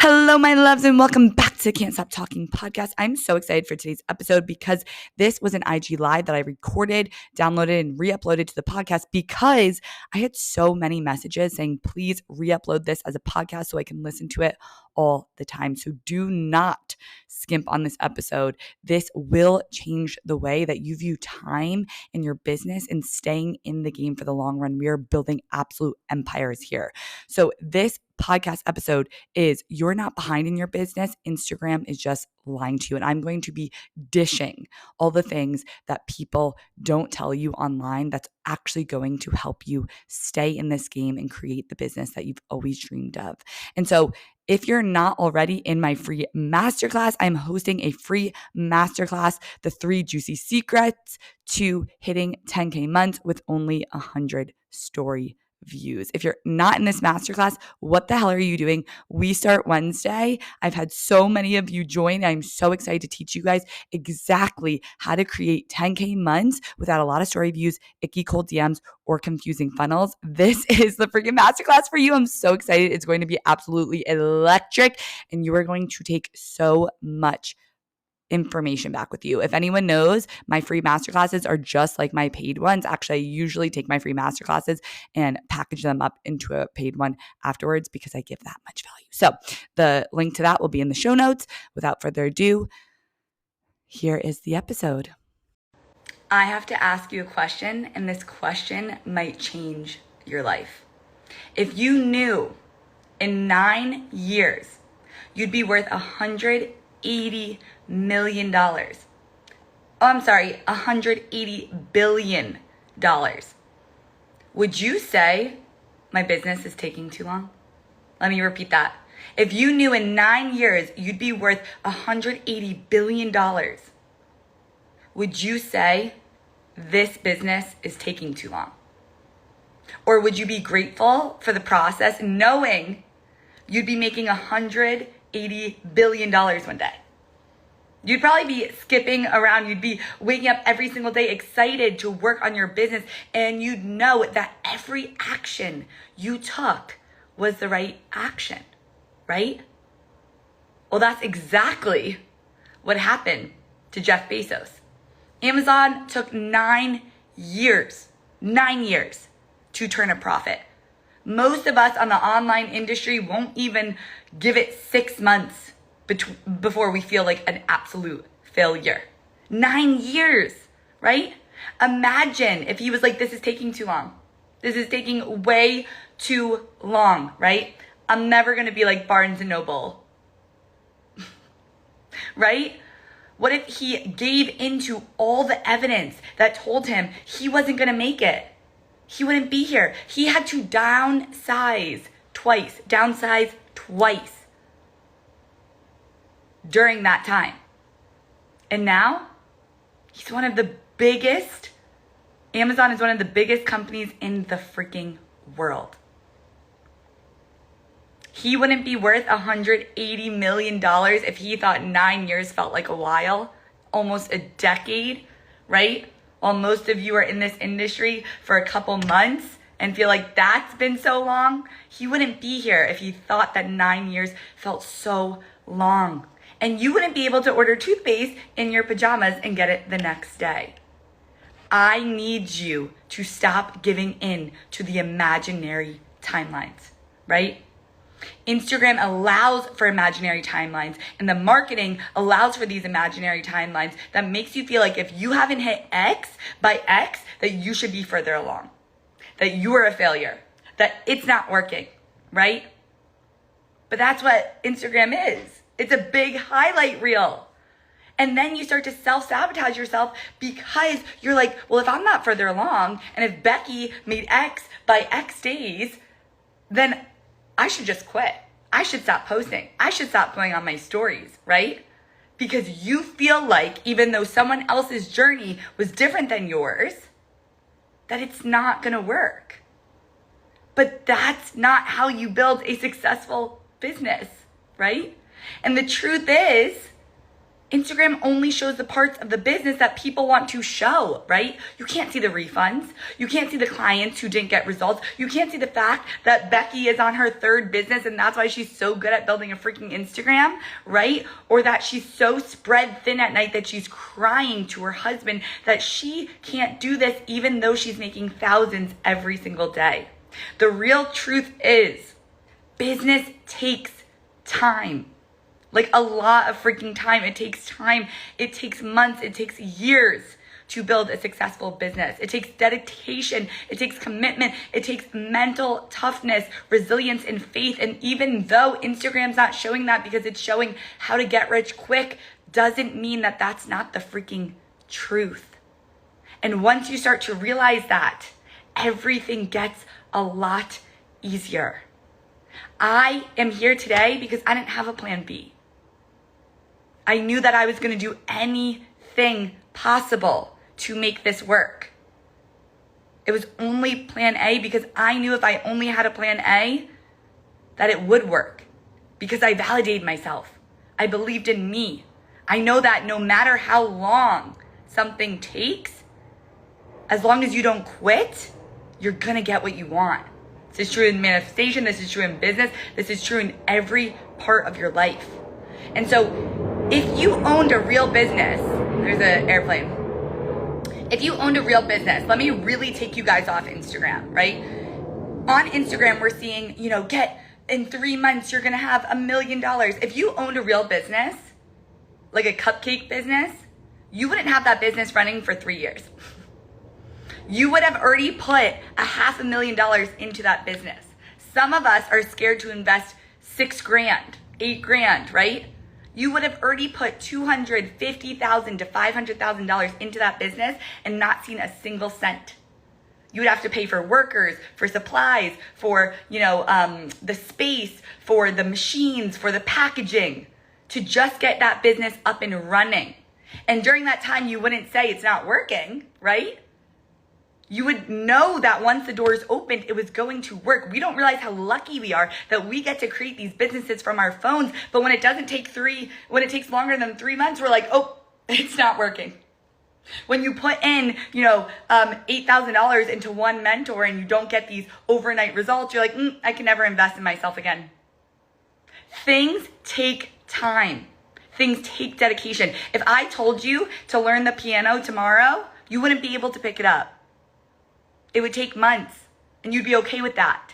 Hello, my loves, and welcome back to Can't Stop Talking podcast. I'm so excited for today's episode because this was an IG live that I recorded, downloaded, and re-uploaded to the podcast because I had so many messages saying, please re-upload this as a podcast so I can listen to it all the time. So do not skimp on this episode. This will change the way that you view time in your business and staying in the game for the long run. We are building absolute empires here. So this podcast episode is you're not behind in your business. Instagram is just lying to you. And I'm going to be dishing all the things that people don't tell you online that's actually going to help you stay in this game and create the business that you've always dreamed of. And so if you're not already in my free masterclass, I'm hosting a free masterclass, the 3 juicy secrets to hitting 10K months with only 100 story views. If you're not in this masterclass, what the hell are you doing? We start Wednesday. I've had so many of you join. I'm so excited to teach you guys exactly how to create 10K months without a lot of story views, icky cold DMs, or confusing funnels. This is the freaking masterclass for you. I'm so excited. It's going to be absolutely electric, and you are going to take so much information back with you. If anyone knows, my free masterclasses are just like my paid ones. Actually, I usually take my free masterclasses and package them up into a paid one afterwards because I give that much value. So the link to that will be in the show notes. Without further ado, here is the episode. I have to ask you a question, and this question might change your life. If you knew in 9 years you'd be worth $180 million. $180 billion. Would you say my business is taking too long? Let me repeat that. If you knew in 9 years you'd be worth $180 billion, would you say this business is taking too long? Or would you be grateful for the process knowing you'd be making $180 billion one day? You'd probably be skipping around. You'd be waking up every single day excited to work on your business. And you'd know that every action you took was the right action, right? Well, that's exactly what happened to Jeff Bezos. Amazon took 9 years to turn a profit. Most of us on the online industry won't even give it 6 months before we feel like an absolute failure. 9 years, right? Imagine if he was like, this is taking too long. This is taking way too long, right? I'm never going to be like Barnes and Noble, right? What if he gave into all the evidence that told him he wasn't going to make it? He wouldn't be here. He had to downsize twice during that time. And now he's one of the biggest, Amazon is one of the biggest companies in the freaking world. He wouldn't be worth $180 million if he thought 9 years felt like a while, almost a decade, right? While most of you are in this industry for a couple months and feel like that's been so long, he wouldn't be here if he thought that 9 years felt so long. And you wouldn't be able to order toothpaste in your pajamas and get it the next day. I need you to stop giving in to the imaginary timelines, right? Instagram allows for imaginary timelines, and the marketing allows for these imaginary timelines that makes you feel like if you haven't hit X by X, that you should be further along, that you are a failure, that it's not working, right? But that's what Instagram is. It's a big highlight reel. And then you start to self-sabotage yourself because you're like, well, if I'm not further along, and if Becky made X by X days, then I should just quit. I should stop posting. I should stop going on my stories, right? Because you feel like even though someone else's journey was different than yours, that it's not gonna work. But that's not how you build a successful business, right? And the truth is, Instagram only shows the parts of the business that people want to show, right? You can't see the refunds. You can't see the clients who didn't get results. You can't see the fact that Becky is on her third business and that's why she's so good at building a freaking Instagram, right? Or that she's so spread thin at night that she's crying to her husband that she can't do this even though she's making thousands every single day. The real truth is business takes time. Like a lot of freaking time. It takes time. It takes months. It takes years to build a successful business. It takes dedication. It takes commitment. It takes mental toughness, resilience, and faith. And even though Instagram's not showing that because it's showing how to get rich quick, doesn't mean that that's not the freaking truth. And once you start to realize that, everything gets a lot easier. I am here today because I didn't have a plan B. I knew that I was going to do anything possible to make this work. It was only plan A because I knew if I only had a plan A, that it would work. Because I validated myself. I believed in me. I know that no matter how long something takes, as long as you don't quit, you're going to get what you want. This is true in manifestation. This is true in business. This is true in every part of your life. And so if you owned a real business, there's an airplane. If you owned a real business, let me really take you guys off Instagram, right? On Instagram, we're seeing, get in 3 months, you're going to have $1 million. If you owned a real business, like a cupcake business, you wouldn't have that business running for 3 years. You would have already put $500,000 into that business. Some of us are scared to invest $6,000, $8,000, right? You would have already put $250,000 to $500,000 into that business and not seen a single cent. You would have to pay for workers, for supplies, for, the space, for the machines, for the packaging, to just get that business up and running. And during that time, you wouldn't say it's not working, right? You would know that once the doors opened, it was going to work. We don't realize how lucky we are that we get to create these businesses from our phones. But when it takes longer than 3 months, we're like, oh, it's not working. When you put in, $8,000 into one mentor and you don't get these overnight results, you're like, I can never invest in myself again. Things take time. Things take dedication. If I told you to learn the piano tomorrow, you wouldn't be able to pick it up. It would take months, and you'd be okay with that.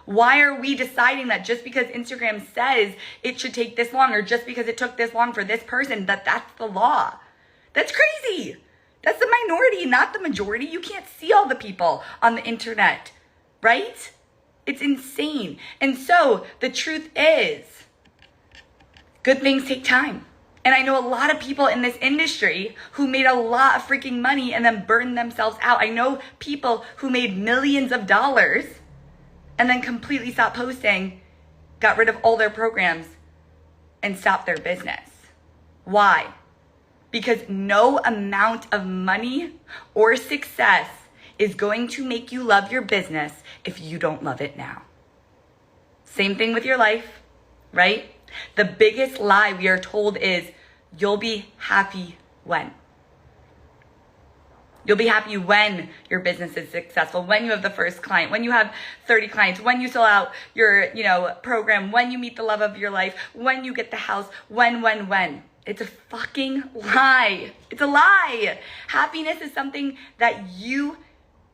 Why are we deciding that just because Instagram says it should take this long, or just because it took this long for this person, that's the law? That's crazy. That's the minority, not the majority. You can't see all the people on the internet, right? It's insane. And so the truth is, good things take time. And I know a lot of people in this industry who made a lot of freaking money and then burned themselves out. I know people who made millions of dollars and then completely stopped posting, got rid of all their programs, and stopped their business. Why? Because no amount of money or success is going to make you love your business if you don't love it now. Same thing with your life, right? The biggest lie we are told is you'll be happy when. You'll be happy when your business is successful, when you have the first client, when you have 30 clients, when you sell out your, program, when you meet the love of your life, when you get the house, when. It's a fucking lie. It's a lie. Happiness is something that you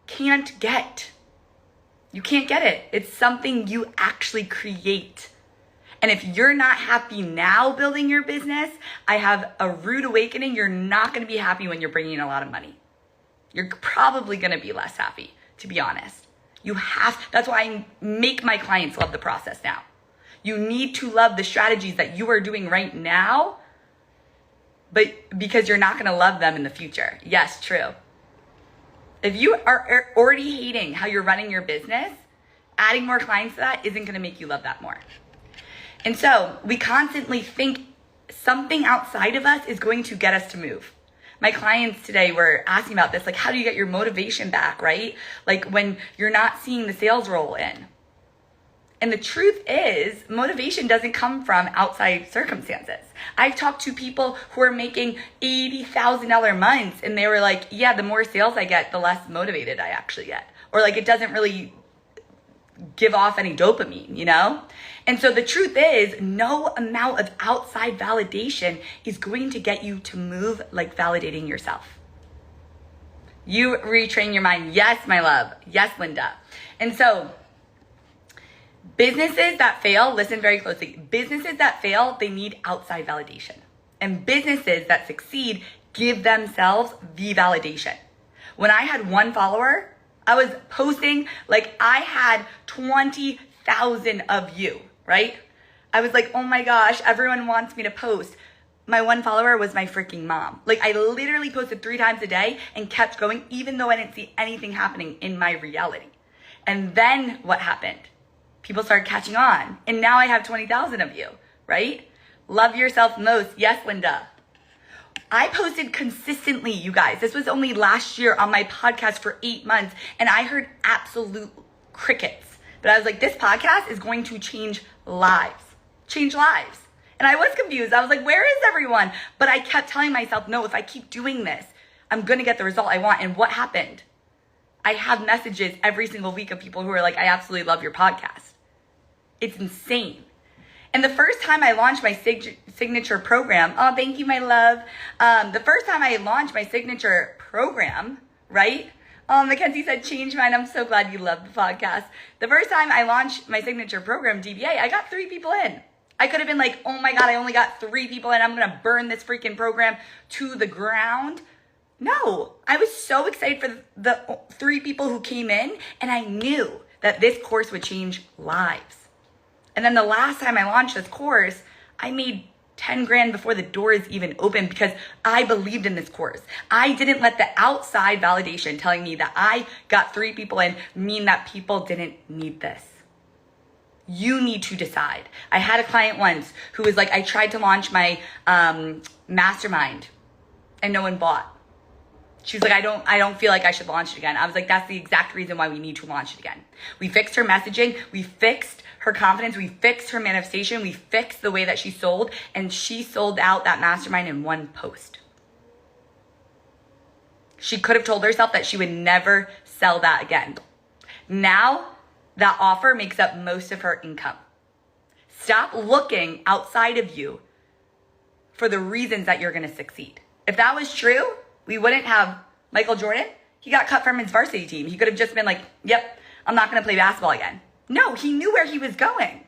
can't get. You can't get it. It's something you actually create. And if you're not happy now building your business, I have a rude awakening. You're not going to be happy when you're bringing in a lot of money. You're probably going to be less happy, to be honest. That's why I make my clients love the process now. You need to love the strategies that you are doing right now, but because you're not going to love them in the future. Yes, true. If you are already hating how you're running your business, adding more clients to that isn't going to make you love that more. And so we constantly think something outside of us is going to get us to move. My clients today were asking about this, like, how do you get your motivation back, right? Like when you're not seeing the sales roll in. And the truth is, motivation doesn't come from outside circumstances. I've talked to people who are making $80,000 months, and they were like, yeah, the more sales I get, the less motivated I actually get. Or like, it doesn't really give off any dopamine, you know? And so the truth is, no amount of outside validation is going to get you to move like validating yourself. You retrain your mind. Yes, my love. Yes, Linda. And so businesses that fail, listen very closely. Businesses that fail, they need outside validation. And businesses that succeed give themselves the validation. When I had 1 follower, I was posting like I had 20,000 of you, right? I was like, oh my gosh, everyone wants me to post. My 1 follower was my freaking mom. Like I literally posted 3 times a day and kept going even though I didn't see anything happening in my reality. And then what happened? People started catching on. And now I have 20,000 of you, right? Love yourself most. Yes, Linda. I posted consistently, you guys. This was only last year on my podcast for 8 months, and I heard absolute crickets. But I was like, this podcast is going to change lives. Change lives. And I was confused. I was like, where is everyone? But I kept telling myself, no, if I keep doing this, I'm going to get the result I want. And what happened? I have messages every single week of people who are like, I absolutely love your podcast. It's insane. And the first time I launched my signature program, oh, thank you, my love. The first time I launched my signature program, right? Mackenzie said, change mine. I'm so glad you love the podcast. The first time I launched my signature program, DBA, I got 3 people in. I could have been like, oh my God, I only got 3 people in. I'm going to burn this freaking program to the ground. No, I was so excited for the 3 people who came in, and I knew that this course would change lives. And then the last time I launched this course, I made 10 grand before the doors even opened because I believed in this course. I didn't let the outside validation telling me that I got 3 people in mean that people didn't need this. You need to decide. I had a client once who was like, I tried to launch my mastermind and no one bought. She was like, I don't feel like I should launch it again. I was like, that's the exact reason why we need to launch it again. We fixed her messaging. We fixed her confidence. We fixed her manifestation. We fixed the way that she sold, and she sold out that mastermind in 1 post. She could have told herself that she would never sell that again. Now that offer makes up most of her income. Stop looking outside of you for the reasons that you're going to succeed. If that was true, we wouldn't have Michael Jordan. He got cut from his varsity team. He could have just been like, yep, I'm not going to play basketball again. No, he knew where he was going.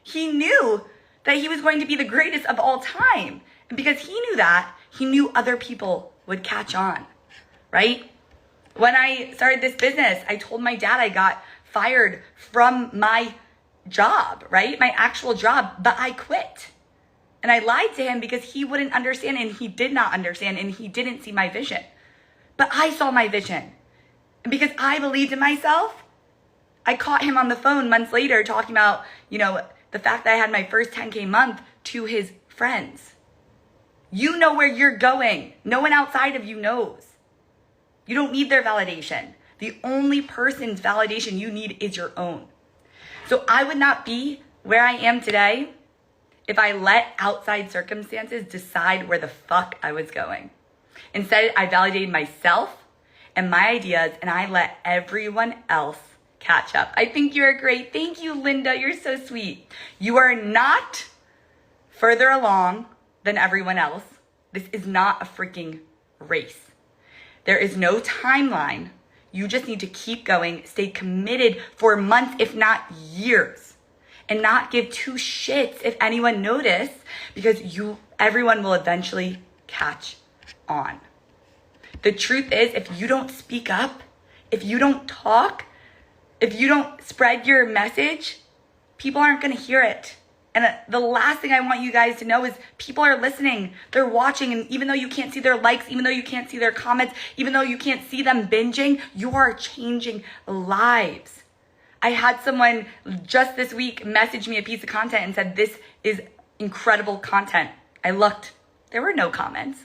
He knew that he was going to be the greatest of all time. And because he knew that, he knew other people would catch on, right? When I started this business, I told my dad I got fired from my job, right? My actual job, but I quit. And I lied to him because he wouldn't understand, and he did not understand, and he didn't see my vision. But I saw my vision. And because I believed in myself, I caught him on the phone months later talking about, the fact that I had my first 10K month to his friends. You know where you're going. No one outside of you knows. You don't need their validation. The only person's validation you need is your own. So I would not be where I am today if I let outside circumstances decide where the fuck I was going. Instead, I validated myself and my ideas, and I let everyone else catch up. I think you're great. Thank you, Linda. You're so sweet. You are not further along than everyone else. This is not a freaking race. There is no timeline. You just need to keep going, stay committed for months, if not years, and not give 2 shits if anyone notices, because everyone will eventually catch on. The truth is, if you don't speak up, if you don't talk, if you don't spread your message, people aren't going to hear it. And the last thing I want you guys to know is people are listening, they're watching, and even though you can't see their likes, even though you can't see their comments, even though you can't see them binging, you are changing lives. I had someone just this week message me a piece of content and said, this is incredible content. I looked, there were no comments.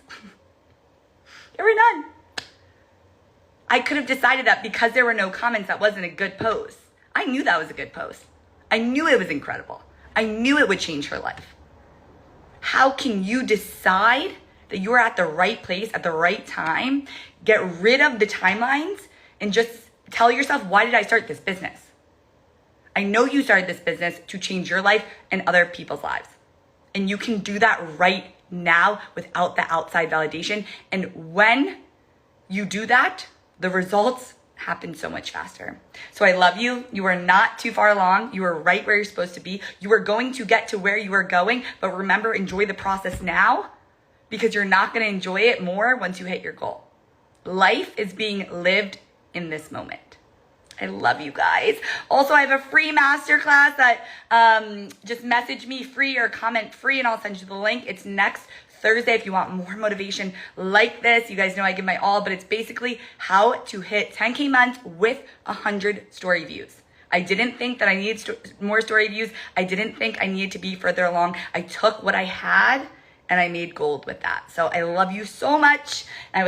There were none. I could have decided that because there were no comments, that wasn't a good post. I knew that was a good post. I knew it was incredible. I knew it would change her life. How can you decide that you're at the right place at the right time, get rid of the timelines, and just tell yourself, why did I start this business? I know you started this business to change your life and other people's lives. And you can do that right now without the outside validation. And when you do that, the results happen so much faster. So I love you. You are not too far along. You are right where you're supposed to be. You are going to get to where you are going. But remember, enjoy the process now, because you're not going to enjoy it more once you hit your goal. Life is being lived in this moment. I love you guys. Also, I have a free masterclass that just message me free or comment free and I'll send you the link. It's next Thursday if you want more motivation like this. You guys know I give my all, but it's basically how to hit 10K months with 100 story views. I didn't think that I needed more story views. I didn't think I needed to be further along. I took what I had and I made gold with that. So I love you so much. And I